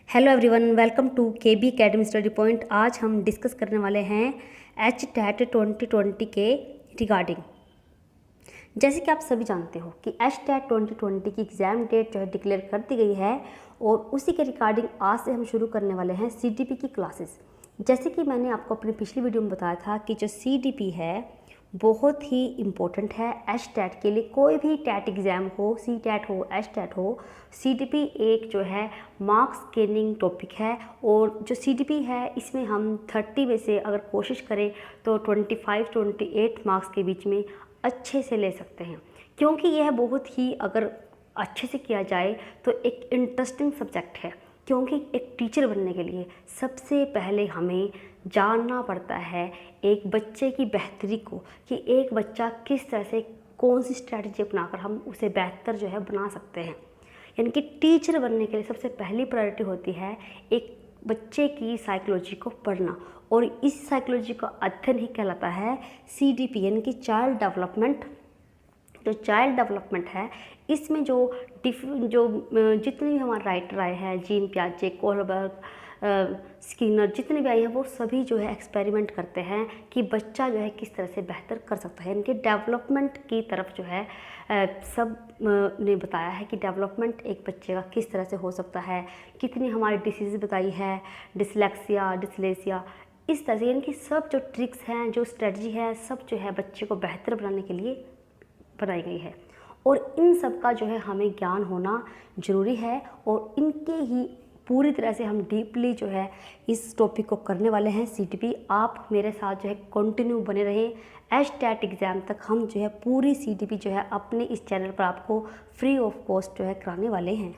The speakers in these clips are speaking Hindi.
Hello everyone, welcome to KB academy study point. आज हम डिस्कस करने वाले हैं HTAT 2020 के रिगार्डिंग। जैसे कि आप सभी जानते हो कि HTAT 2020 की एग्ज़ाम डेट जो है डिक्लेयर कर दी गई है और उसी के रिगार्डिंग आज से हम शुरू करने वाले हैं CDP की क्लासेस। जैसे कि मैंने आपको अपनी पिछली वीडियो में बताया था कि जो CDP है बहुत ही इम्पोर्टेंट है HTAT के लिए। कोई भी टैट एग्ज़ाम हो, CTAT हो, HTAT हो, CDP एक जो है मार्क्स गेनिंग टॉपिक है। और जो CDP है इसमें हम 30 में से अगर कोशिश करें तो 25-28 मार्क्स के बीच में अच्छे से ले सकते हैं, क्योंकि यह बहुत ही अगर अच्छे से किया जाए तो एक इंटरेस्टिंग सब्जेक्ट है। क्योंकि एक टीचर बनने के लिए सबसे पहले हमें जानना पड़ता है एक बच्चे की बेहतरी को, कि एक बच्चा किस तरह से कौन सी स्ट्रैटेजी अपनाकर हम उसे बेहतर जो है बना सकते हैं। यानी कि टीचर बनने के लिए सबसे पहली प्रायोरिटी होती है एक बच्चे की साइकोलॉजी को पढ़ना, और इस साइकोलॉजी का अध्ययन ही कहलाता है CDP यानी कि चाइल्ड डेवलपमेंट। जो चाइल्ड डेवलपमेंट है इसमें जो जितने भी हमारे राइटर आए हैं, जीन पियाजे, कोहलबर्ग, स्किनर, जितने भी आए हैं वो सभी जो है एक्सपेरिमेंट करते हैं कि बच्चा जो है किस तरह से बेहतर कर सकता है। इनके डेवलपमेंट की तरफ जो है सब ने बताया है कि डेवलपमेंट एक बच्चे का किस तरह से हो सकता है। कितनी हमारी डिसीज़ बताई है, डिसलेक्सिया, डिसलेसिया, इस तरह से यानी कि सब जो ट्रिक्स हैं, जो स्ट्रेटजी है, सब जो है बच्चे को बेहतर बनाने के लिए बनाई गई है। और इन सब का जो है हमें ज्ञान होना ज़रूरी है, और इनके ही पूरी तरह से हम डीपली जो है इस टॉपिक को करने वाले हैं CDP। आप मेरे साथ जो है कंटिन्यू बने रहें। HTAT एग्ज़ाम तक हम जो है पूरी CDP जो है अपने इस चैनल पर आपको फ्री ऑफ कॉस्ट जो है कराने वाले हैं।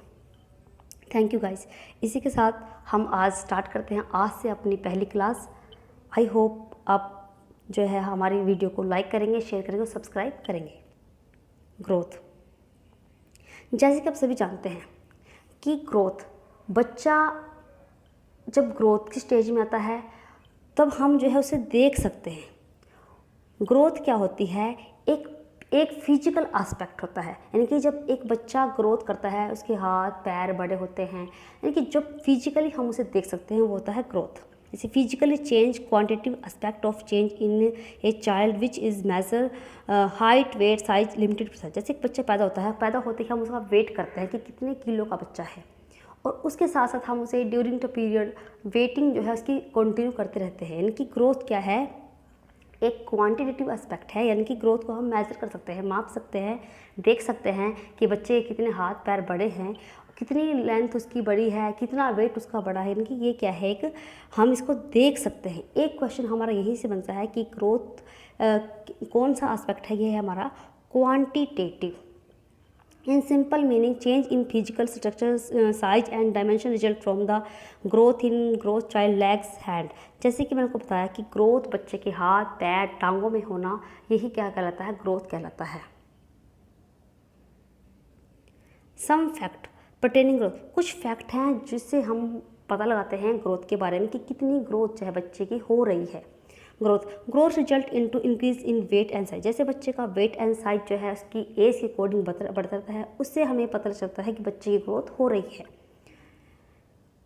Thank you guys. इसी के साथ हम आज स्टार्ट करते हैं आज से अपनी पहली क्लास। आई होप आप जो है हमारी वीडियो को लाइक करेंगे, शेयर करेंगे और सब्सक्राइब करेंगे। ग्रोथ, जैसे कि आप सभी जानते हैं कि ग्रोथ, बच्चा जब ग्रोथ की स्टेज में आता है तब हम जो है उसे देख सकते हैं। ग्रोथ क्या होती है, एक फिजिकल एस्पेक्ट होता है। यानी कि जब एक बच्चा ग्रोथ करता है उसके हाथ पैर बड़े होते हैं, यानी कि जब फिजिकली हम उसे देख सकते हैं वो होता है ग्रोथ। जैसे physically change, quantitative aspect of change in a child which is major height, weight, size, limited percent. जैसे एक बच्चा पैदा होता है, पैदा होते ही हम उसका वेट करते हैं कि कितने किलो का बच्चा है, और उसके साथ साथ हम उसे ड्यूरिंग द पीरियड वेटिंग जो है उसकी कंटिन्यू करते रहते हैं। यानी कि ग्रोथ क्या है, एक क्वांटिटेटिव एस्पेक्ट है। यानी कि ग्रोथ को हम मेजर कर सकते हैं, माप सकते हैं, देख सकते हैं कि बच्चे कितने हाथ पैर बड़े हैं, कितनी लेंथ उसकी बड़ी है, कितना वेट उसका बड़ा है। यानी कि ये क्या है, एक हम इसको देख सकते हैं। एक क्वेश्चन हमारा यहीं से बनता है कि ग्रोथ कौन सा एस्पेक्ट है, ये है हमारा quantitative. In simple meaning, change in physical structure, size and dimension result from the growth child legs, hand. जैसे कि मैंने आपको बताया कि ग्रोथ बच्चे के हाथ पैर टांगों में होना, यही क्या कहलाता है, ग्रोथ कहलाता है। सम फैक्ट पर्टेनिंग ग्रोथ, कुछ फैक्ट हैं जिससे हम पता लगाते हैं ग्रोथ के बारे में कि कितनी ग्रोथ जो है बच्चे की हो रही है। Growth result into increase in weight and size. जैसे बच्चे का वेट एंड साइज जो है उसकी एज के अकॉर्डिंग बढ़ता रहता है, उससे हमें पता चलता है कि बच्चे की ग्रोथ हो रही है।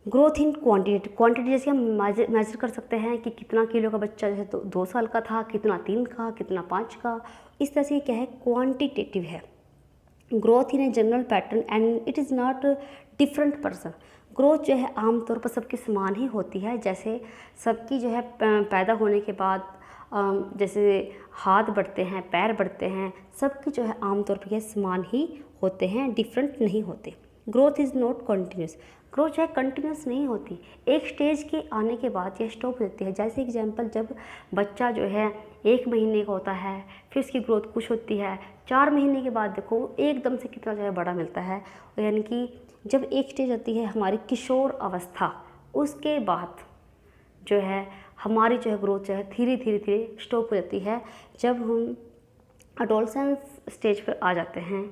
ग्रोथ इन क्वांटिटी जैसे हम मेजर कर सकते हैं कि कितना किलो का बच्चा जो है 2 साल का था, कितना 3 का, कितना 5 का। इस तरह से क्या है, क्वांटिटेटिव है। Growth in a general pattern and it is not different person. Growth जो है आमतौर पर सबकी समान ही होती है। जैसे सबकी जो है पैदा होने के बाद जैसे हाथ बढ़ते हैं, पैर बढ़ते हैं, सबकी जो है आमतौर पर यह समान ही होते हैं, डिफरेंट नहीं होते। Growth is not continuous, growth जो है कंटिन्यूस नहीं होती, एक स्टेज के आने के बाद यह स्टॉप हो जाती है। जैसे एग्जांपल, जब बच्चा जो है 1 महीने का होता है, फिर उसकी ग्रोथ कुछ होती है, 4 महीने के बाद देखो एकदम से कितना जो है बड़ा मिलता है। यानी कि जब एक स्टेज आती है हमारी किशोर अवस्था, उसके बाद जो है हमारी जो है ग्रोथ जो है धीरे धीरे स्टॉप हो जाती है। जब हम एडोलसेंस स्टेज पर आ जाते हैं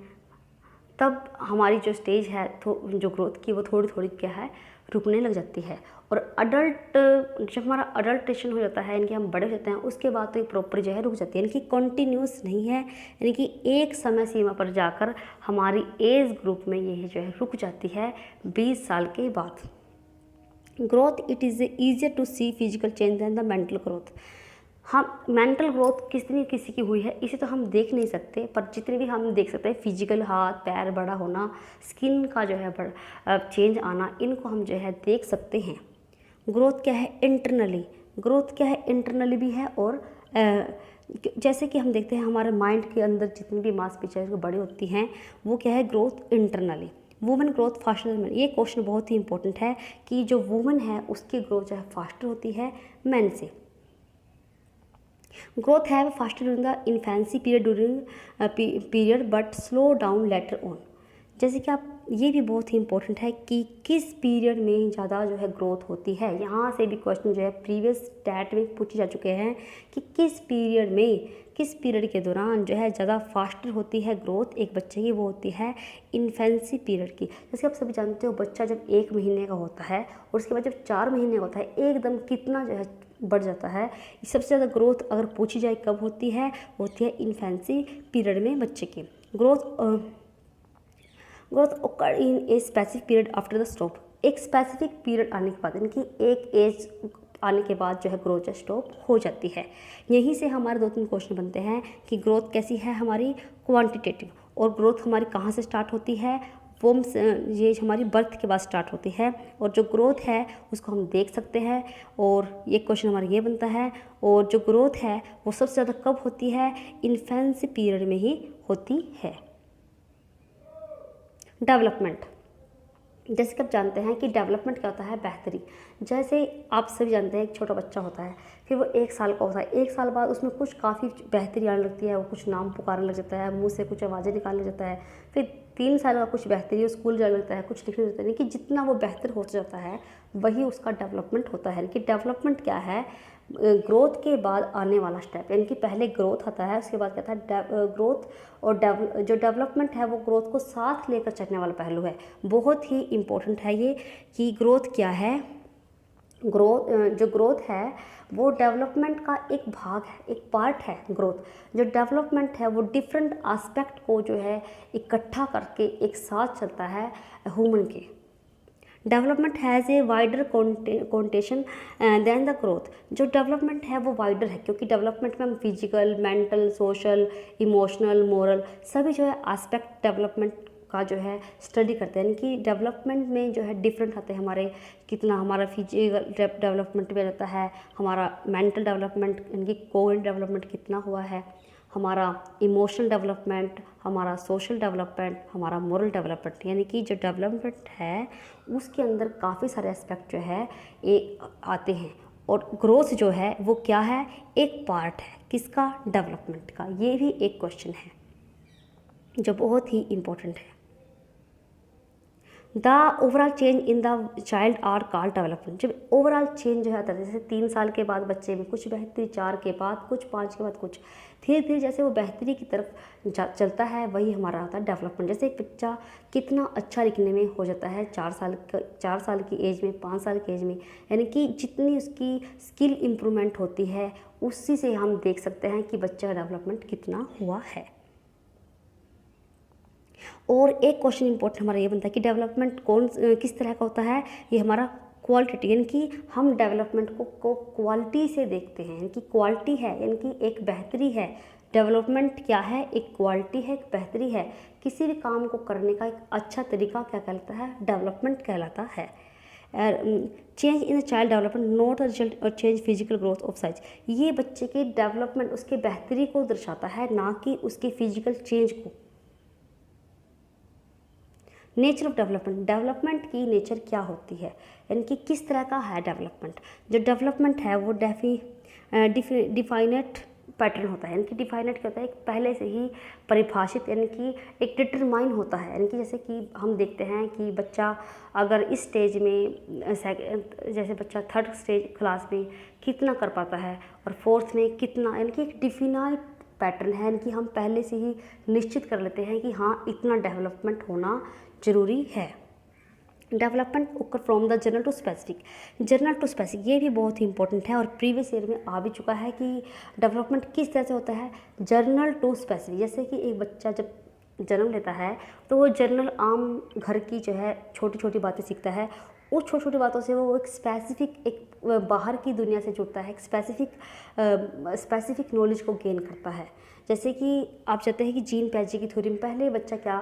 तब हमारी जो स्टेज है तो जो ग्रोथ की वो थोड़ी थोड़ी क्या है रुकने लग जाती है। और अडल्ट जब हमारा अडल्टेशन हो जाता है, यानी कि हम बड़े हो जाते हैं, उसके बाद तो ये प्रॉपर जो है रुक जाती है, यानी कि कंटिन्यूस नहीं है। यानी कि एक समय सीमा पर जाकर हमारी एज ग्रुप में ये जो है रुक जाती है 20 साल के बाद। Growth it is easier to see physical change than the mental growth. हम मेंटल ग्रोथ कितनी किसी की हुई है इसे तो हम देख नहीं सकते, पर जितने भी हम देख सकते हैं फिजिकल हाथ पैर बड़ा होना, स्किन का जो है चेंज आना, इनको हम जो है देख सकते हैं। ग्रोथ क्या है इंटरनली, ग्रोथ क्या है इंटरनली भी है और जैसे कि हम देखते हैं हमारे माइंड के अंदर जितनी भी मांसपेशियाँ बड़ी होती हैं वो क्या है growth internally. Women growth faster man, ये क्वेश्चन बहुत ही इंपॉर्टेंट है कि जो वुमेन है उसकी ग्रोथ जो है फास्टर होती है मैन से। Growth have faster during the infancy period but slow down later on. जैसे कि आप ये भी बहुत ही इंपॉर्टेंट है कि किस पीरियड में ज़्यादा जो है ग्रोथ होती है। यहाँ से भी क्वेश्चन जो है प्रीवियस स्टैट में पूछे जा चुके हैं कि किस पीरियड के दौरान जो है ज़्यादा फास्टर होती है ग्रोथ एक बच्चे की, वो होती है इन्फेंसी पीरियड की। जैसे आप सभी जानते हो बच्चा जब 1 महीने का होता है और उसके बाद जब 4 महीने का होता है एकदम कितना जो है बढ़ जाता है। सबसे ज़्यादा ग्रोथ अगर पूछी जाए कब होती है इन्फेंसी पीरियड में बच्चे की। Growth occurs in a specific period after the stop, एक स्पेसिफिक पीरियड आने के बाद यानी कि एक एज आने के बाद जो है ग्रोथ स्टॉप हो जाती है। यहीं से हमारे 2-3 क्वेश्चन बनते हैं कि ग्रोथ कैसी है हमारी क्वांटिटेटिव, और ग्रोथ हमारी कहाँ से स्टार्ट होती है, वो ये हमारी बर्थ के बाद स्टार्ट होती है, और जो ग्रोथ है उसको हम देख सकते हैं। और ये क्वेश्चन हमारा ये बनता है, और जो ग्रोथ है वो सबसे ज़्यादा कब होती है इन्फेंसी पीरियड में ही होती है। डेवलपमेंट, जैसे कि आप जानते हैं कि डेवलपमेंट क्या होता है बेहतरी। जैसे आप सभी जानते हैं एक छोटा बच्चा होता है, फिर वो 1 साल का होता है, 1 साल बाद उसमें कुछ काफ़ी बेहतरी आने लगती है, वो कुछ नाम पुकारने लग जाता है, मुंह से कुछ आवाज़ें निकालने लग जाता है। फिर 3 साल का कुछ बेहतरी, स्कूल जाने लगता है, कुछ लिखने लगता है, कि जितना वो बेहतर हो जाता है वही उसका डेवलपमेंट होता है। कि डेवलपमेंट क्या है, ग्रोथ के बाद आने वाला स्टेप, यानी कि पहले ग्रोथ आता है उसके बाद क्या था ग्रोथ, और जो डेवलपमेंट है वो ग्रोथ को साथ लेकर चलने वाला पहलू है। बहुत ही इम्पोर्टेंट है ये कि ग्रोथ क्या है। जो ग्रोथ है वो डेवलपमेंट का एक भाग है, एक पार्ट है। ग्रोथ जो डेवलपमेंट है वो डिफरेंट एस्पेक्ट को जो है इकट्ठा करके एक साथ चलता है ह्यूमन के। Development has a wider connotation than the growth, जो डेवलपमेंट है वो वाइडर है, क्योंकि डेवलपमेंट में हम physical, mental, social, emotional, moral सभी जो है एस्पेक्ट डेवलपमेंट का जो है स्टडी करते हैं। यानी कि डेवलपमेंट में जो है डिफरेंट आते हैं हमारे, कितना हमारा फिजिकल डेवलपमेंट में रहता है, हमारा मेंटल डेवलपमेंट यानी कि कोग्निटिव डेवलपमेंट कितना हुआ है, हमारा इमोशनल डेवलपमेंट, हमारा सोशल डेवलपमेंट, हमारा मोरल डेवलपमेंट। यानी कि जो डेवलपमेंट है उसके अंदर काफ़ी सारे एस्पेक्ट जो है ये आते हैं। और ग्रोथ जो है वो क्या है, एक पार्ट है किसका, डेवलपमेंट का। ये भी एक क्वेश्चन है जो बहुत ही इम्पोर्टेंट है। The overall change in the child are called development, जब ओवरऑल चेंज जो है जैसे 3 साल के बाद बच्चे में कुछ बेहतरी, 4 के बाद कुछ, 5 के बाद कुछ, धीरे धीरे जैसे वो बेहतरी की तरफ चलता है वही हमारा आता है डेवलपमेंट। जैसे एक बच्चा कितना अच्छा लिखने में हो जाता है 4 साल की एज में, 5 साल की एज में, यानी कि जितनी उसकी स्किल इम्प्रूवमेंट होती है उसी से हम देख सकते हैं कि बच्चे का डेवलपमेंट कितना हुआ है। और एक क्वेश्चन इंपॉर्टेंट हमारा ये बनता है कि डेवलपमेंट किस तरह का होता है, ये हमारा क्वालिटेटिव, यानी कि हम डेवलपमेंट को क्वालिटी से देखते हैं, यानी कि क्वालिटी है, यानी कि एक बेहतरी है। डेवलपमेंट क्या है, एक क्वालिटी है, एक बेहतरी है। किसी भी काम को करने का एक अच्छा तरीका क्या कहलाता है, डेवलपमेंट कहलाता है। Change in the child development not result और change physical growth of size, ये बच्चे के डेवलपमेंट उसके बेहतरी को दर्शाता है, ना कि उसके फिजिकल चेंज को। नेचर ऑफ डेवलपमेंट, डेवलपमेंट की नेचर क्या होती है, यानी कि किस तरह का है डेवलपमेंट। जो डेवलपमेंट है वो डिफाइनेट पैटर्न होता है, यानी कि डिफाइनेट क्या होता है, एक पहले से ही परिभाषित, यानी कि एक डिटरमाइन होता है। यानी कि जैसे कि हम देखते हैं कि बच्चा अगर इस स्टेज में जैसे बच्चा 3rd स्टेज क्लास में कितना कर पाता है और 4th में कितना, यानी कि एक डिफाइनेट पैटर्न है, यानी कि हम पहले से ही निश्चित कर लेते हैं कि हाँ इतना डेवलपमेंट होना ज़रूरी है। Development occur from the general to specific, general to specific ये भी बहुत ही इंपॉर्टेंट है और प्रीवियस ईयर में आ भी चुका है कि डेवलपमेंट किस तरह से होता है, जनरल टू स्पेसिफिक। जैसे कि एक बच्चा जब जन्म लेता है तो वो जनरल आम घर की जो है छोटी छोटी बातें सीखता है, उस छोटी छोटी बातों से वो एक स्पेसिफिक एक बाहर की दुनिया से जुड़ता है, एक स्पेसिफिक नॉलेज को गेन करता है। जैसे कि आप चाहते हैं कि जीन पैजी की थ्योरी में पहले बच्चा क्या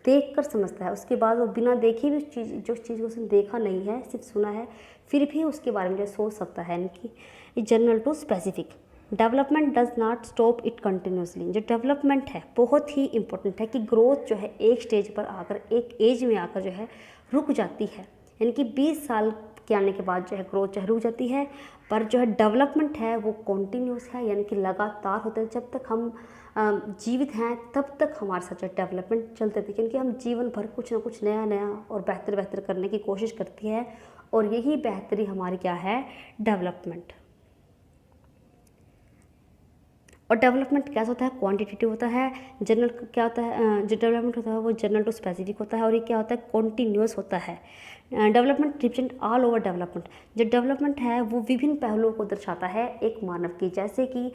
देख कर समझता है, उसके बाद वो बिना देखे भी उस चीज़ को उसने देखा नहीं है, सिर्फ सुना है, फिर भी उसके बारे में जो सोच सकता है। यानी कि general to specific. Development does not stop it continuously. जो डेवलपमेंट है बहुत ही इंपॉर्टेंट है कि ग्रोथ जो है एक स्टेज पर आकर, एक एज में आकर जो है रुक जाती है। यानी कि 20 साल के आने के बाद जो है ग्रोथ जो है रुक जाती है, पर जो है डेवलपमेंट है वो कॉन्टीन्यूस है, यानी कि लगातार होता है। जब तक हम जीवित हैं तब तक हमारे साथ जो डेवलपमेंट चलते थे, क्योंकि हम जीवन भर कुछ ना कुछ नया नया और बेहतर करने की कोशिश करती है, और यही बेहतरी हमारी क्या है, डेवलपमेंट। और डेवलपमेंट कैसा होता है, क्वांटिटेटिव होता है। जनरल क्या होता है, जो डेवलपमेंट होता है वो जनरल टू स्पेसिफिक होता है, और ये क्या होता है, कॉन्टीन्यूअस होता है। Development represent all over development. जो डेवलपमेंट है वो विभिन्न पहलुओं को दर्शाता है एक मानव की, जैसे कि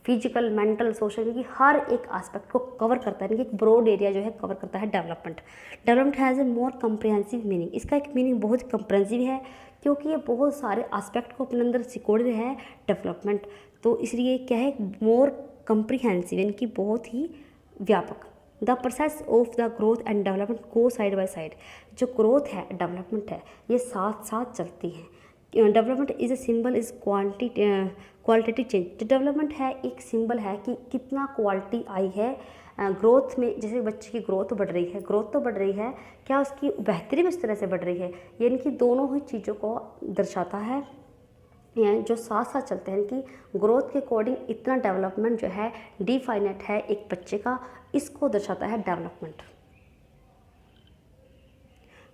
फिजिकल, मेंटल, सोशल, की हर एक एस्पेक्ट को कवर करता है, यानी कि एक ब्रॉड एरिया जो है कवर करता है development. Development has A more comprehensive meaning. इसका एक मीनिंग बहुत कंप्रिहेंसिव है, क्योंकि ये बहुत सारे एस्पेक्ट को अपने अंदर सिकोड़ रहे हैं डेवलपमेंट, तो इसलिए क्या है, मोर कंप्रिहेंसिव, यानी कि बहुत ही व्यापक। The process of the growth and development go side by side. जो ग्रोथ है, डेवलपमेंट है, ये साथ साथ चलती हैं। Development is a symbol is qualitative change. जो डेवलपमेंट है एक सिंबल है कि कितना क्वालिटी आई है ग्रोथ में। जैसे बच्चे की ग्रोथ बढ़ रही है, क्या उसकी बेहतरी भी उस तरह से बढ़ रही है, यानी कि दोनों ही चीज़ों को दर्शाता है, जो साथ साथ चलते हैं कि ग्रोथ के अकॉर्डिंग इतना डेवलपमेंट जो है डिफाइनेट है एक बच्चे का, इसको दर्शाता है डेवलपमेंट।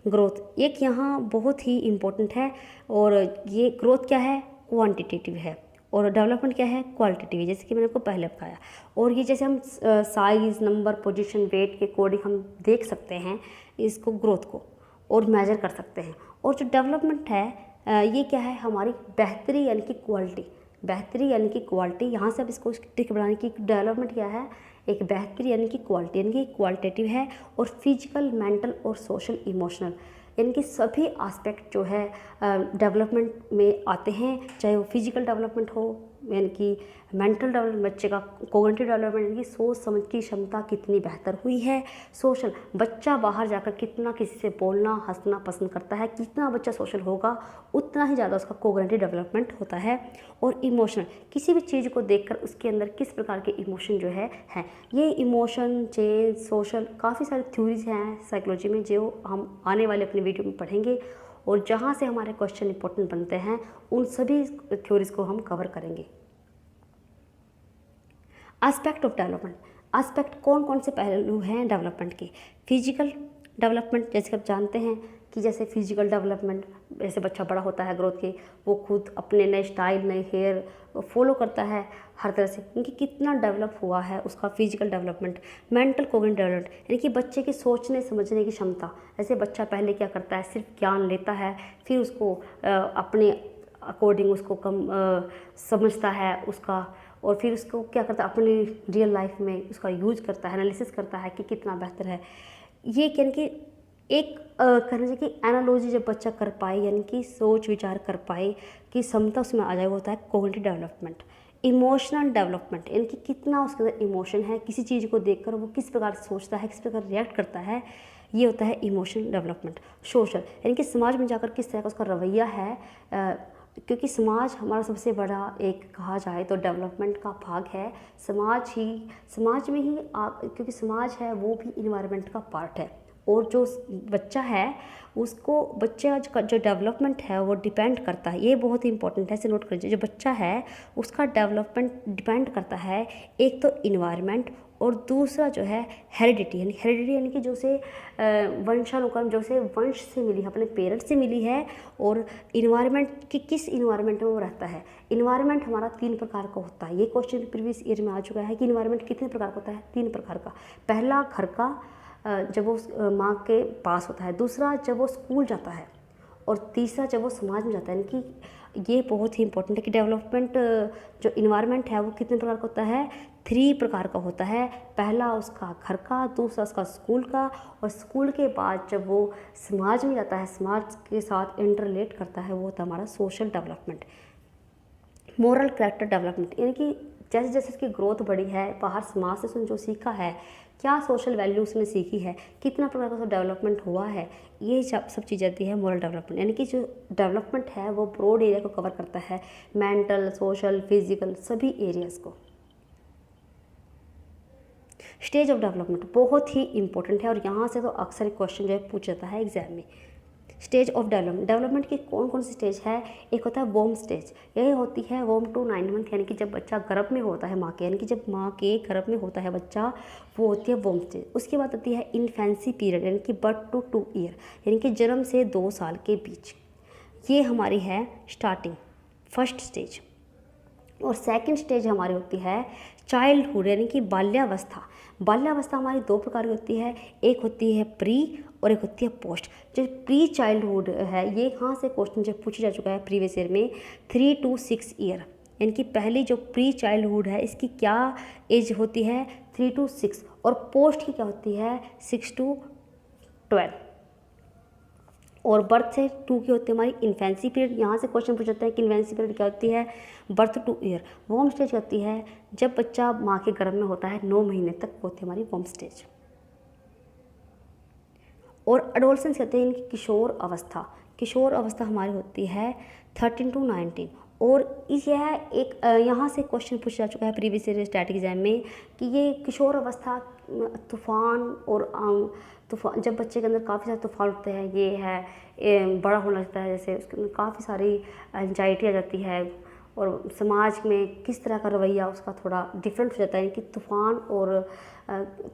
ग्रोथ एक यहाँ बहुत ही इम्पोर्टेंट है, और ये ग्रोथ क्या है, क्वांटिटेटिव है, और डेवलपमेंट क्या है, क्वालिटेटिव है, जैसे कि मैंने आपको पहले बताया। और ये जैसे हम साइज़, नंबर, पोजीशन, वेट के अकॉर्डिंग हम देख सकते हैं इसको, ग्रोथ को, और मेजर कर सकते हैं। और जो डेवलपमेंट है ये क्या है, हमारी बेहतरी यानी कि क्वालिटी। यहाँ से अब इसको टिक बढ़ाने की, डेवलपमेंट क्या है, एक बेहतरी यानी कि क्वालिटी, यानी कि क्वालिटेटिव है, और फिजिकल, मेंटल और सोशल, इमोशनल, यानी कि सभी एस्पेक्ट जो है डेवलपमेंट में आते हैं, चाहे वो फिजिकल डेवलपमेंट हो, यानी कि मेंटल डेवलपमेंट, बच्चे का कॉग्निटिव डेवलपमेंट, यानी कि सोच समझ की क्षमता कितनी बेहतर हुई है। सोशल, बच्चा बाहर जाकर कितना किसी से बोलना, हंसना पसंद करता है, कितना बच्चा सोशल होगा उतना ही ज़्यादा उसका कॉग्निटिव डेवलपमेंट होता है। और इमोशनल, किसी भी चीज़ को देखकर उसके अंदर किस प्रकार के इमोशन जो है हैं। ये इमोशन, चेंज, सोशल, काफ़ी सारी थ्योरीज हैं साइकोलॉजी में, जो हम आने वाले अपने वीडियो में पढ़ेंगे, और जहाँ से हमारे क्वेश्चन इंपॉर्टेंट बनते हैं उन सभी थ्योरीज को हम कवर करेंगे। Aspect of development. एस्पेक्ट कौन कौन से पहलू हैं डेवलपमेंट के। फिजिकल डेवलपमेंट, जैसे आप जानते हैं कि जैसे फिजिकल डेवलपमेंट, जैसे बच्चा बड़ा होता है ग्रोथ के, वो खुद अपने नए स्टाइल, नए हेयर फॉलो करता है हर तरह से, क्योंकि कितना डेवलप हुआ है उसका physical development. Mental cognitive development, यानी कि बच्चे की सोचने समझने की क्षमता। जैसे बच्चा पहले क्या करता है, सिर्फ ज्ञान लेता है, फिर उसको अपने अकॉर्डिंग उसको समझता है उसका, और फिर उसको क्या करता है, अपनी रियल लाइफ में उसका यूज करता है, एनालिसिस करता है कि कितना बेहतर है। ये यानी कि एक कहना चाहिए कि एनालॉजी जब बच्चा कर पाए, यानी कि सोच विचार कर पाए, कि क्षमता उसमें आ जाए, वो होता है कॉग्निटिव डेवलपमेंट। इमोशनल डेवलपमेंट, यानी कि कितना उसके अंदर इमोशन है, किसी चीज़ को देखकर वो किस प्रकार से सोचता है, किस प्रकार रिएक्ट करता है, ये होता है इमोशनल डेवलपमेंट। सोशल, यानी कि समाज में जाकर किस तरह का उसका रवैया है, क्योंकि समाज हमारा सबसे बड़ा एक कहा जाए तो डेवलपमेंट का भाग है। समाज में ही क्योंकि समाज है वो भी इन्वायरमेंट का पार्ट है, और जो बच्चा है उसको, बच्चे का जो डेवलपमेंट है वो डिपेंड करता है, ये बहुत ही इंपॉर्टेंट है, इसे नोट करिए। जो बच्चा है उसका डेवलपमेंट डिपेंड करता है एक तो इन्वायरमेंट, और दूसरा जो है हेरिडिटी, यानी कि जो से वंशानुक्रम, जो से वंश से मिली है, अपने पेरेंट्स से मिली है, और इन्वायरमेंट की किस इन्वायरमेंट में वो रहता है। इन्वायरमेंट हमारा 3 प्रकार का होता है, ये क्वेश्चन प्रीवियस ईयर में आ चुका है कि इन्वायरमेंट कितने प्रकार का होता है, 3 प्रकार का। पहला घर का, जब वो माँ के पास होता है, दूसरा जब वो स्कूल जाता है, और तीसरा जब वो समाज में जाता है। यानी कि ये बहुत ही इंपॉर्टेंट है कि डेवलपमेंट जो इन्वायरमेंट है वो कितने प्रकार का होता है, 3 प्रकार का होता है। पहला उसका घर का, दूसरा उसका स्कूल का, और स्कूल के बाद जब वो समाज में जाता है, समाज के साथ इंटरलेट करता है, वो होता है हमारा social development. Moral character development, यानी कि जैसे जैसे उसकी ग्रोथ बढ़ी है, बाहर समाज से उसने जो सीखा है, क्या सोशल वैल्यू उसने सीखी है, कितना प्रकार का डेवलपमेंट हुआ है, ये सब चीज़ आती है मोरल डेवलपमेंट। यानी कि जो डेवलपमेंट है वो ब्रॉड एरिया को कवर करता है, मेंटल, सोशल, फिजिकल, सभी एरियाज़ को। स्टेज ऑफ डेवलपमेंट बहुत ही इंपॉर्टेंट है और यहाँ से तो अक्सर क्वेश्चन जो है पूछ जाता है एग्जाम में। स्टेज ऑफ डेवलपमेंट की कौन कौन सी स्टेज है? एक होता है वोम स्टेज, यही होती है वोम टू 9 मंथ, यानी कि जब बच्चा गर्भ में होता है माँ के, यानी कि जब माँ के गर्भ में होता है बच्चा, वो होती है वोम स्टेज। उसके बाद आती है इन्फेंसी पीरियड, यानी कि बर्थ टू 2 ईयर, यानी कि जन्म से 2 साल के बीच। ये हमारी है स्टार्टिंग, फर्स्ट स्टेज। और सेकंड स्टेज हमारी होती है चाइल्डहुड, यानी कि बाल्यावस्था। बाल्यावस्था हमारी 2 प्रकार की होती है, एक होती है प्री और एक होती है पोस्ट। जो प्री चाइल्डहुड है, ये यहाँ से क्वेश्चन जो पूछा जा चुका है प्रीवियस ईयर में, 3 to 6 ईयर, यानी कि पहली जो प्री चाइल्डहुड है इसकी क्या एज होती है? 3 to 6, और पोस्ट की क्या होती है? 6 to 12। और बर्थ से 2 की होती है हमारी इन्फेंसी पीरियड। यहाँ से क्वेश्चन पूछ जाता है कि इन्फेंसी पीरियड क्या होती है? Birth to year. Womb stage क्या होती है? जब बच्चा माँ के गर्भ में होता है 9 महीने तक, होती है हमारी वोम स्टेज। और एडोलसेंस कहते हैं इनकी किशोर अवस्था। किशोर अवस्था हमारी होती है 13 to 19। और यह एक यहाँ से क्वेश्चन पूछा जा चुका है प्रीवियस ईयर स्टैटिक एग्जाम में कि ये किशोर अवस्था तूफान और तूफान, जब बच्चे के अंदर काफ़ी सारे तूफान उठते हैं, ये है बड़ा होने लगता है, जैसे उसके अंदर काफ़ी सारी एंजाइटी आ जाती है और समाज में किस तरह का रवैया उसका थोड़ा डिफरेंट हो जाता है। कि तूफान और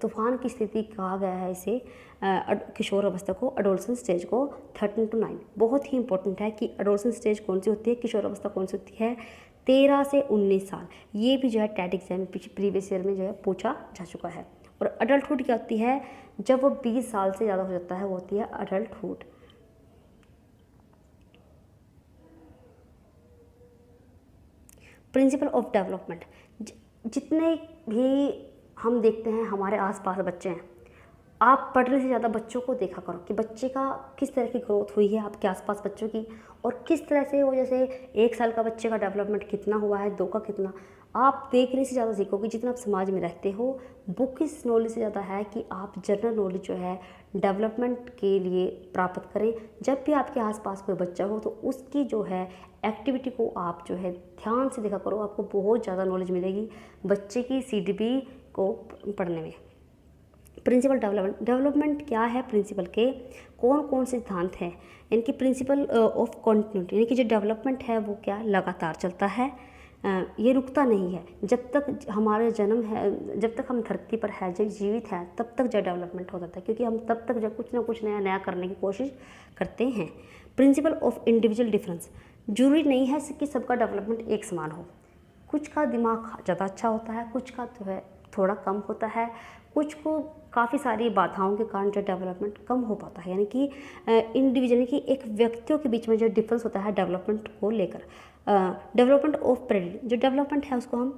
तूफान की स्थिति कहा गया है इसे किशोर अवस्था को, एडोलसेंस स्टेज को 13 to 9। बहुत ही इंपॉर्टेंट है कि एडोलसेंस स्टेज कौन सी होती है, किशोर अवस्था कौन सी होती है? 13 से 19 साल। ये भी जो है टैट एग्जाम में प्रीवियस ईयर में जो है पूछा जा चुका है। और अडल्टहुड क्या होती है? जब वो 20 साल से ज़्यादा हो जाता है, वो होती है अडल्टहुड। प्रिंसिपल ऑफ डेवलपमेंट, जितने भी हम देखते हैं हमारे आसपास बच्चे हैं, आप पढ़ने से ज़्यादा बच्चों को देखा करो कि बच्चे का किस तरह की ग्रोथ हुई है आपके आसपास बच्चों की, और किस तरह से वो, जैसे 1 साल का बच्चे का डेवलपमेंट कितना हुआ है, 2 का कितना। आप देखने से ज़्यादा सीखोगे जितना आप समाज में रहते हो। बुक इस नॉलेज से ज़्यादा है कि आप जनरल नॉलेज जो है डेवलपमेंट के लिए प्राप्त करें। जब भी आपके आसपास कोई बच्चा हो तो उसकी जो है एक्टिविटी को आप जो है ध्यान से देखा करो, आपको बहुत ज़्यादा नॉलेज मिलेगी बच्चे की CDP को पढ़ने में। प्रिंसिपल डेवलपमेंट क्या है? प्रिंसिपल के कौन कौन से सिद्धांत हैं? इनकी प्रिंसिपल ऑफ कॉन्टिन्यूटी, यानी कि जो डेवलपमेंट है वो क्या लगातार चलता है, ये रुकता नहीं है। जब तक हमारे जन्म है, जब तक हम धरती पर है, जब जीवित हैं, तब तक जो डेवलपमेंट होता है, क्योंकि हम तब तक जब कुछ ना कुछ नया नया करने की कोशिश करते हैं। प्रिंसिपल ऑफ इंडिविजुअल डिफरेंस, जरूरी नहीं है कि सबका डेवलपमेंट एक समान हो। कुछ का दिमाग ज़्यादा अच्छा होता है, कुछ का जो है थोड़ा कम होता है, कुछ को काफ़ी सारी बाधाओं के कारण जो डेवलपमेंट कम हो पाता है। यानी कि इंडिविजुअल, यानी कि एक व्यक्तियों के बीच में जो डिफरेंस होता है डेवलपमेंट को लेकर। डेवलपमेंट ऑफ प्रेडिक्ट, जो डेवलपमेंट है उसको हम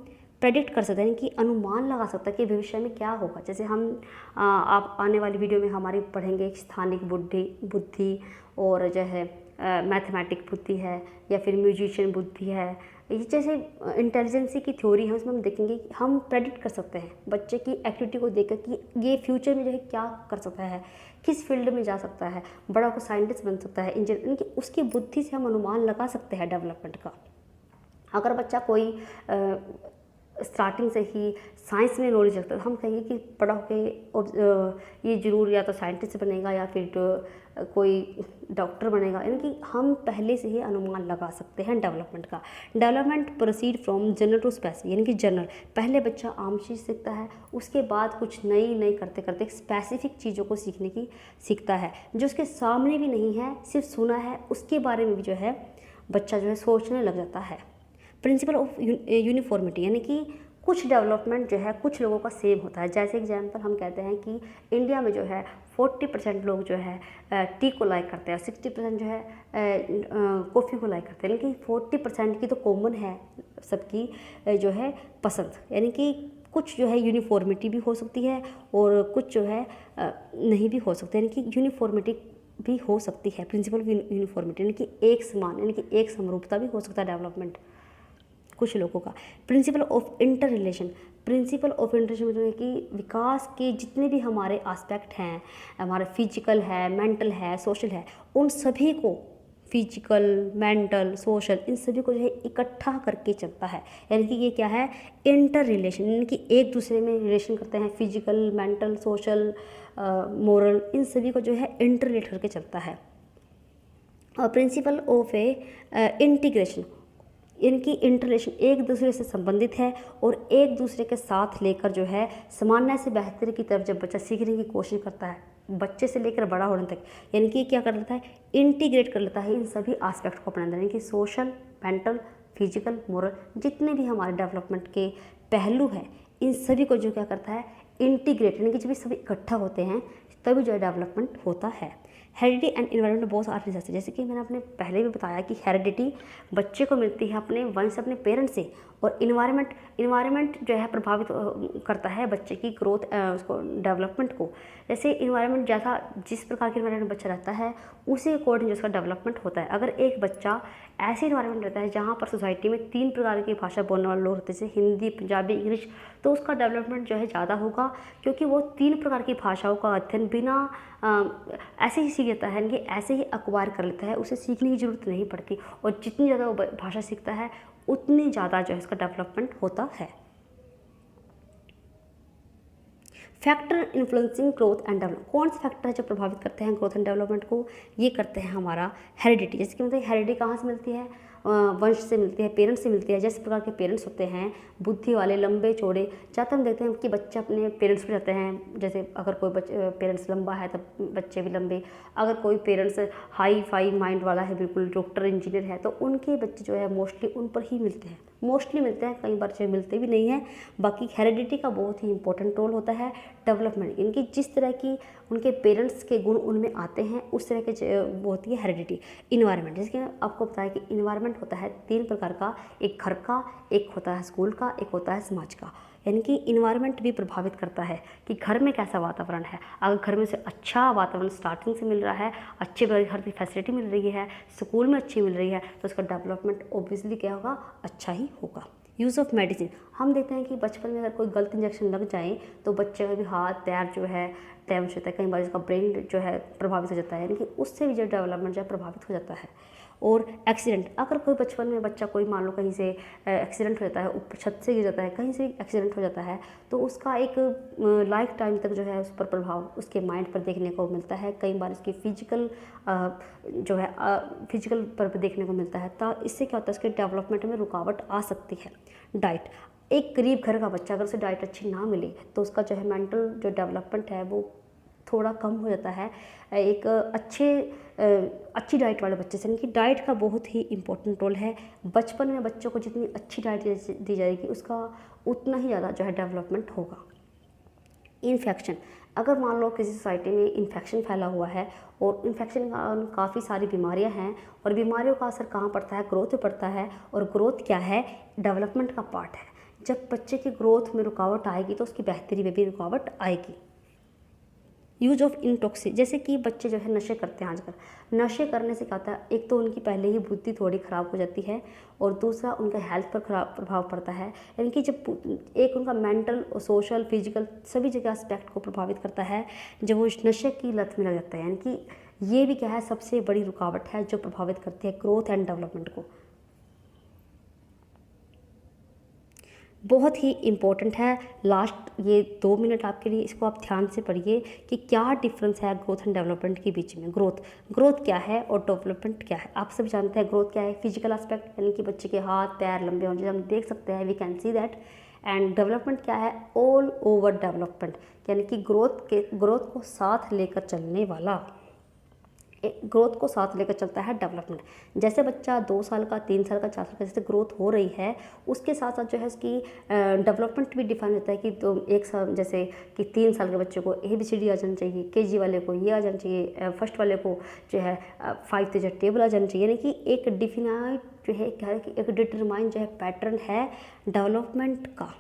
प्रेडिक्ट कर सकते हैं, यानी कि अनुमान लगा सकते हैं कि भविष्य में क्या होगा। जैसे हम आप आने वाली वीडियो में हमारी पढ़ेंगे स्थानिक बुद्धि और जो है मैथमेटिक बुद्धि है, या फिर म्यूजिशियन बुद्धि है, ये जैसे इंटेलिजेंसी की थ्योरी है, उसमें हम देखेंगे कि हम प्रेडिक्ट कर सकते हैं बच्चे की एक्टिविटी को देखकर कि ये फ्यूचर में जो है क्या कर सकता है, किस फील्ड में जा सकता है, बड़ा को साइंटिस्ट बन सकता है, इंजीनियर, यानी कि उसकी बुद्धि से हम अनुमान लगा सकते हैं डेवलपमेंट का। अगर बच्चा कोई स्टार्टिंग से ही साइंस में नॉलेज रखता है तो हम कहेंगे कि बड़ा होकर ये जरूर या तो साइंटिस्ट बनेगा या फिर कोई डॉक्टर बनेगा। यानी कि हम पहले से ही अनुमान लगा सकते हैं डेवलपमेंट का। Development proceed from general to specific, यानी कि जनरल, पहले बच्चा आम चीज़ सीखता है, उसके बाद कुछ नई करते करते स्पेसिफिक चीज़ों को सीखने की सीखता है, जो उसके सामने भी नहीं है, सिर्फ सुना है, उसके बारे में भी जो है बच्चा जो है सोचने लग जाता है। प्रिंसिपल ऑफ यूनिफॉर्मिटी, यानी कि कुछ डेवलपमेंट जो है कुछ लोगों का सेम होता है। जैसे एग्जांपल हम कहते हैं कि इंडिया में जो है 40% लोग जो है टी को लाइक करते हैं, 60% जो है कॉफ़ी को लाइक करते हैं, लेकिन 40% की तो कॉमन है सबकी जो है पसंद। यानी कि कुछ जो है यूनिफॉर्मिटी भी हो सकती है और कुछ जो है नहीं भी हो सकता है, यानी कि यूनिफॉर्मिटी भी हो सकती है, प्रिंसिपल यूनिफॉर्मिटी यानी कि एक समान, यानी कि एक समरूपता भी हो सकता है डेवलपमेंट कुछ लोगों का। Principle of inter relation, principle of inter relation मतलब कि विकास के जितने भी हमारे एस्पेक्ट हैं, हमारा फिजिकल है, मेंटल है, सोशल है, उन सभी को फिजिकल, मेंटल, सोशल, इन सभी को जो है इकट्ठा करके चलता है। यानी कि ये क्या है, इंटर रिलेशन, यानी कि एक दूसरे में रिलेशन करते हैं, फिजिकल, मेंटल, सोशल, मोरल, इन सभी को जो है इंटर रिलेट करके चलता है। और प्रिंसिपल ऑफ ए इंटीग्रेशन, इनकी इंटरलेशन एक दूसरे से संबंधित है और एक दूसरे के साथ लेकर जो है सामान्य से बेहतरी की तरफ जब बच्चा सीखने की कोशिश करता है, बच्चे से लेकर बड़ा होने तक, यानी कि क्या कर लेता है, इंटीग्रेट कर लेता है इन सभी एस्पेक्ट को अपने अंदर, यानी कि सोशल, मेंटल, फिजिकल, मोरल, जितने भी हमारे डेवलपमेंट के पहलू हैं, इन सभी को जो क्या करता है, इंटीग्रेट, यानी कि जब सभी इकट्ठा होते हैं तभी जो है डेवलपमेंट होता है। हेरिडिटी एंड इन्वायरमेंट में बहुत सारे रिसर्च, जैसे कि मैंने अपने पहले भी बताया कि हेरिडिटी बच्चे को मिलती है अपने वंश, अपने पेरेंट्स से, और इन्वायरमेंट जो है प्रभावित करता है बच्चे की ग्रोथ, उसको डेवलपमेंट को। जैसे इन्वायरमेंट जैसा, जिस प्रकार के इन्वायरमेंट बच्चा रहता है उसी अकॉर्डिंग उसका डेवलपमेंट होता है। अगर एक बच्चा ऐसे इन्वायरमेंट रहता है जहाँ पर सोसाइटी में 3 प्रकार की भाषा बोलने वाले लोग रहते हैं, जैसे हिंदी, पंजाबी, इंग्लिश, तो उसका डेवलपमेंट जो है ज़्यादा होगा, क्योंकि वो 3 प्रकार की भाषाओं का अध्ययन बिना ऐसे ही सीख लेता है, यानी कि ऐसे ही अक्वायर कर लेता है, उसे सीखने की ज़रूरत नहीं पड़ती, और जितनी ज़्यादा वो भाषा सीखता है उतनी ज़्यादा जो है उसका डेवलपमेंट होता है। Factor influencing growth and development, कौन से फैक्टर है जो प्रभावित करते हैं ग्रोथ एंड डेवलपमेंट को, ये करते हैं हमारा हेरिडिटी। जैसे कि मतलब हेरिडिटी कहाँ से मिलती है, वंश से मिलती है, पेरेंट्स से मिलती है। जिस प्रकार के पेरेंट्स होते हैं, बुद्धि वाले, लंबे चौड़े, ज़्यादातर हम देखते हैं कि बच्चे अपने पेरेंट्स पर जाते हैं, जैसे अगर कोई पेरेंट्स लंबा है तब बच्चे भी लंबे, अगर कोई पेरेंट्स हाई फाई माइंड वाला है, बिल्कुल डॉक्टर इंजीनियर है, तो उनके बच्चे जो है मोस्टली उन पर ही मिलते हैं, मोस्टली मिलते हैं, कई बार जो मिलते भी नहीं हैं। बाकी हेरिडिटी का बहुत ही इंपॉर्टेंट रोल होता है डेवलपमेंट, इनकी जिस तरह की उनके पेरेंट्स के गुण उनमें आते हैं उस तरह के वो होती है हेरिडिटी। इन्वायरमेंट, जैसे कि आपको बताया कि इन्वायरमेंट होता है 3 प्रकार का, एक घर का, एक होता है स्कूल का, एक होता है समाज का। यानी कि इन्वायरमेंट भी प्रभावित करता है कि घर में कैसा वातावरण है। अगर घर में से अच्छा वातावरण स्टार्टिंग से मिल रहा है, अच्छे हर की फैसिलिटी मिल रही है, स्कूल में अच्छी मिल रही है, तो उसका डेवलपमेंट ऑब्वियसली क्या होगा, अच्छा ही होगा। यूज़ ऑफ मेडिसिन, हम देखते हैं कि बचपन में अगर कोई गलत इंजेक्शन लग जाए तो बच्चे का भी हाथ पैर जो है डैमेज होता है, कई बार उसका ब्रेन जो है प्रभावित हो जाता है, यानी कि उससे भी जो डेवलपमेंट जो है प्रभावित हो जाता है। और एक्सीडेंट, अगर कोई बचपन में बच्चा कोई मान लो कहीं से एक्सीडेंट हो जाता है, ऊपर छत से गिर जाता है, कहीं से एक्सीडेंट हो जाता है, तो उसका एक लाइफ टाइम तक जो है उस पर प्रभाव उसके माइंड पर देखने को मिलता है। कई बार उसकी फिजिकल जो है फिजिकल पर देखने को मिलता है। तो इससे क्या होता है, उसके डेवलपमेंट में रुकावट आ सकती है। डाइट, एक गरीब घर का बच्चा अगर उसे डाइट अच्छी ना मिले तो उसका जो है मेंटल जो डेवलपमेंट है वो थोड़ा कम हो जाता है। एक अच्छी डाइट वाले बच्चे से, यानी कि डाइट का बहुत ही इंपॉर्टेंट रोल है। बचपन में बच्चों को जितनी अच्छी डाइट दी जाएगी उसका उतना ही ज़्यादा जो है डेवलपमेंट होगा। इन्फेक्शन, अगर मान लो किसी सोसाइटी में इन्फेक्शन फैला हुआ है और इन्फेक्शन काफ़ी सारी बीमारियां हैं, और बीमारियों का असर कहाँ पड़ता है, ग्रोथ पे पड़ता है, और ग्रोथ क्या है, डेवलपमेंट का पार्ट है। जब बच्चे की ग्रोथ में रुकावट आएगी तो उसकी बेहतरी में भी रुकावट आएगी। यूज ऑफ इंटॉक्सी, जैसे कि बच्चे जो है नशे करते हैं आजकल, नशे करने से क्या होता है, एक तो उनकी पहले ही बुद्धि थोड़ी ख़राब हो जाती है और दूसरा उनका हेल्थ पर खराब प्रभाव पड़ता है। यानी कि जब एक उनका मेंटल, सोशल, फिजिकल सभी जगह एस्पेक्ट को प्रभावित करता है जब वो नशे की लत में लग जाता है। यानी कि ये भी क्या है, सबसे बड़ी रुकावट है जो प्रभावित करती है ग्रोथ एंड डेवलपमेंट को। बहुत ही इम्पोर्टेंट है। लास्ट ये 2 मिनट आपके लिए, इसको आप ध्यान से पढ़िए कि क्या डिफरेंस है ग्रोथ एंड डेवलपमेंट के बीच में। ग्रोथ क्या है और डेवलपमेंट क्या है, आप सब जानते हैं। ग्रोथ क्या है, फिजिकल एस्पेक्ट, यानी कि बच्चे के हाथ पैर लंबे होने, जैसे हम देख सकते हैं, we can see that. And development क्या है, ऑल ओवर डेवलपमेंट, यानी कि ग्रोथ को साथ लेकर चलने वाला, ग्रोथ को साथ लेकर चलता है डेवलपमेंट। जैसे बच्चा 2 साल का, 3 साल का, 4 साल का जैसे ग्रोथ हो रही है, उसके साथ साथ जो है उसकी डेवलपमेंट भी डिफाइन होता है कि तो एक साल, जैसे कि 3 साल के बच्चे को ABCD आ जाना चाहिए, KG वाले को ये आ जाना चाहिए, फर्स्ट वाले को जो है 5 तो टेबल आ जाना चाहिए। यानी कि एक डिफिनाइड जो है क्या है कि एक डिटरमाइन जो है पैटर्न है डेवलपमेंट का।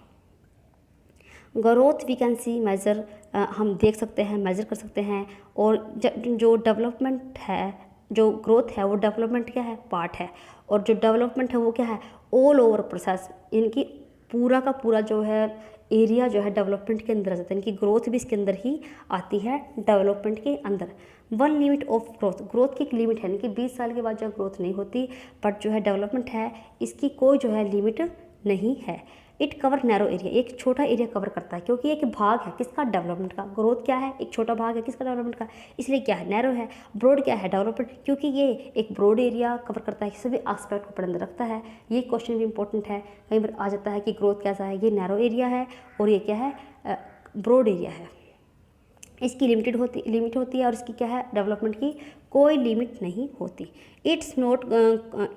Growth we can see measure, हम देख सकते हैं, मेज़र कर सकते हैं। और जो डेवलपमेंट है, जो ग्रोथ है वो डेवलपमेंट क्या है, पार्ट है। और जो डेवलपमेंट है वो क्या है, ऑल ओवर प्रोसेस, इनकी पूरा का पूरा जो है एरिया जो है डेवलपमेंट के अंदर आ जाता है। इनकी ग्रोथ भी इसके अंदर ही आती है, डेवलपमेंट के अंदर। One limit of growth, growth की एक लिमिट है, यानी कि 20 साल के बाद जो ग्रोथ नहीं होती, बट जो है डेवलपमेंट है इसकी कोई जो है लिमिट नहीं है। इट कवर नैरो एरिया, एक छोटा एरिया कवर करता है, क्योंकि एक भाग है किसका, डेवलपमेंट का। ग्रोथ क्या है, एक छोटा भाग है किसका, डेवलपमेंट का, इसलिए क्या है, नैरो है। ब्रॉड क्या है, डेवलपमेंट, क्योंकि ये एक ब्रॉड एरिया कवर करता है, सभी एस्पेक्ट को अपने अंदर रखता है। ये क्वेश्चन भी इंपॉर्टेंट है, कई बार आ जाता है कि ग्रोथ कैसा है, ये नैरो एरिया है और ये क्या है, ब्रॉड एरिया है। इसकी लिमिट होती है और इसकी क्या है, डेवलपमेंट की कोई लिमिट नहीं होती। इट्स नॉट,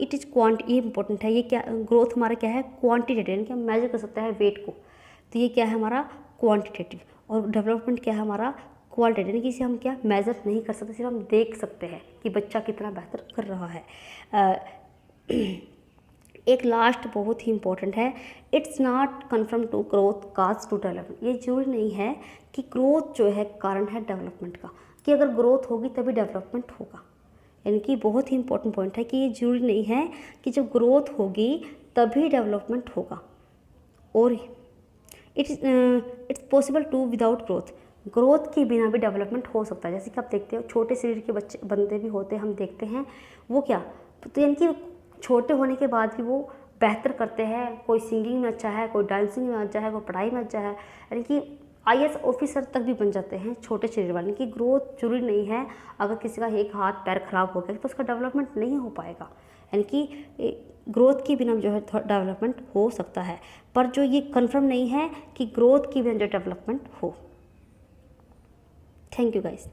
इट इज़ ये इंपॉर्टेंट है, ये क्या, ग्रोथ हमारा क्या है, क्वांटिटेटिव, यानी कि हम मेजर कर सकते हैं वेट को, तो ये क्या है हमारा क्वांटिटेटिव। और डेवलपमेंट क्या है हमारा क्वालिटेटिव, यानी कि इसे हम क्या मेजर नहीं कर सकते, सिर्फ हम देख सकते हैं कि बच्चा कितना बेहतर कर रहा है। एक लास्ट बहुत ही इंपॉर्टेंट है, it's not confirm to growth cause to development. ये जरूरी नहीं है कि ग्रोथ जो है कारण है डेवलपमेंट का, कि अगर ग्रोथ होगी तभी डेवलपमेंट होगा। यानी कि बहुत ही इंपॉर्टेंट पॉइंट है कि ये जरूरी नहीं है कि जब ग्रोथ होगी तभी डेवलपमेंट होगा। और it's possible to without growth, growth के बिना भी डेवलपमेंट हो सकता है। जैसे कि आप देखते हो छोटे शरीर के बंदे भी होते हैं, हम देखते हैं वो क्या, तो यानी कि छोटे होने के बाद भी वो बेहतर करते हैं, कोई सिंगिंग में अच्छा है, कोई डांसिंग में अच्छा है, कोई पढ़ाई में अच्छा है, यानी कि IAS ऑफिसर तक भी बन जाते हैं छोटे शरीर वाले। की ग्रोथ जरूरी नहीं है, अगर किसी का एक हाथ पैर खराब हो गया तो उसका डेवलपमेंट नहीं हो पाएगा। यानी कि ग्रोथ के बिना जो है डेवलपमेंट हो सकता है, पर जो ये कंफर्म नहीं है कि ग्रोथ के बिना जो डेवलपमेंट हो। Thank you guys.